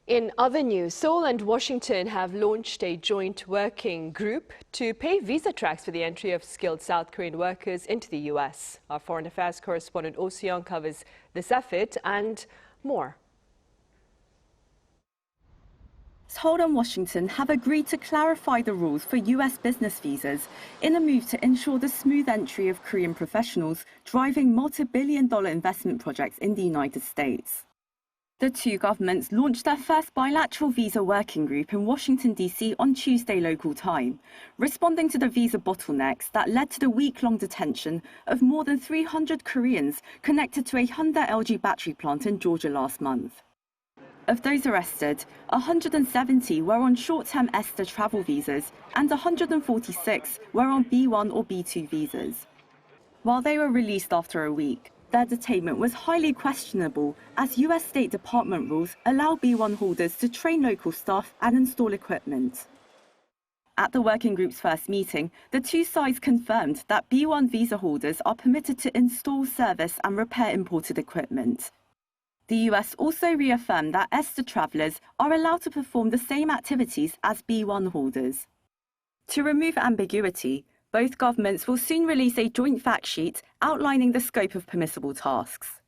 In other news, Seoul and Washington have launched a joint working group to pave visa tracks for the entry of skilled South Korean workers into the U.S. Our foreign affairs correspondent Oh Soo-young covers this effort and more. Seoul and Washington have agreed to clarify the rules for U.S. business visas in a move to ensure the smooth entry of Korean professionals driving multi-billion-dollar investment projects in the United States. The two governments launched their first bilateral visa working group in Washington, D.C. on Tuesday local time, responding to the visa bottlenecks that led to the week-long detention of more than 300 Koreans connected to a Hyundai LG battery plant in Georgia last month. Of those arrested, 170 were on short-term ESTA travel visas and 146 were on B1 or B2 visas. While they were released after a week, their detainment was highly questionable as US State Department rules allow B1 holders to train local staff and install equipment. At the working group's first meeting, the two sides confirmed that B1 visa holders are permitted to install, service and repair imported equipment. The US also reaffirmed that ESTA travelers are allowed to perform the same activities as B1 holders. To remove ambiguity, both governments will soon release a joint fact sheet outlining the scope of permissible tasks.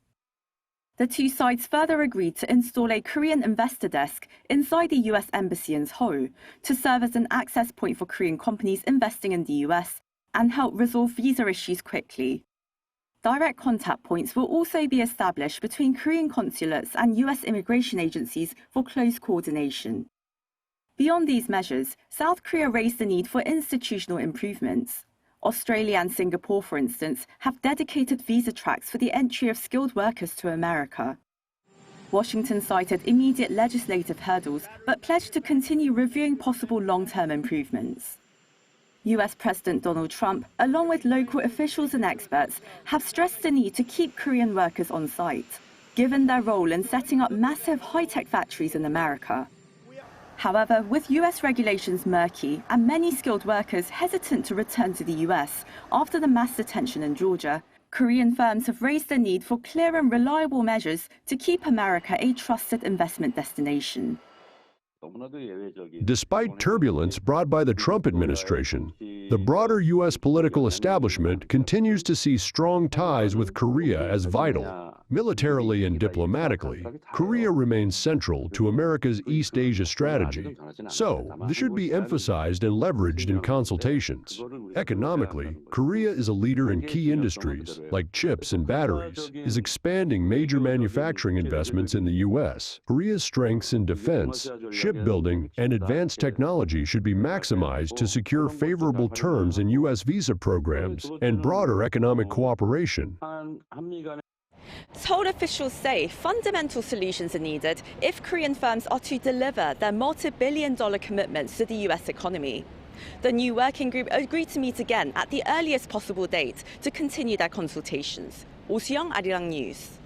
The two sides further agreed to install a Korean investor desk inside the US Embassy in Seoul to serve as an access point for Korean companies investing in the US and help resolve visa issues quickly. Direct contact points will also be established between Korean consulates and US immigration agencies for close coordination. Beyond these measures, South Korea raised the need for institutional improvements. Australia and Singapore, for instance, have dedicated visa tracks for the entry of skilled workers to America. Washington cited immediate legislative hurdles, but pledged to continue reviewing possible long-term improvements. US President Donald Trump, along with local officials and experts, have stressed the need to keep Korean workers on site, given their role in setting up massive high-tech factories in America. However, with US regulations murky and many skilled workers hesitant to return to the US after the mass detention in Georgia, Korean firms have raised the need for clear and reliable measures to keep America a trusted investment destination. Despite turbulence brought by the Trump administration, the broader U.S. political establishment continues to see strong ties with Korea as vital. Militarily and diplomatically, Korea remains central to America's East Asia strategy, so this should be emphasized and leveraged in consultations. Economically, Korea is a leader in key industries, like chips and batteries, is expanding major manufacturing investments in the U.S. Korea's strengths in defense, shipbuilding, and advanced technology should be maximized to secure favorable terms in U.S. visa programs and broader economic cooperation. Seoul officials say fundamental solutions are needed if Korean firms are to deliver their multi-billion-dollar commitments to the US economy. The new working group agreed to meet again at the earliest possible date to continue their consultations. Oh Soo-young, Arirang News.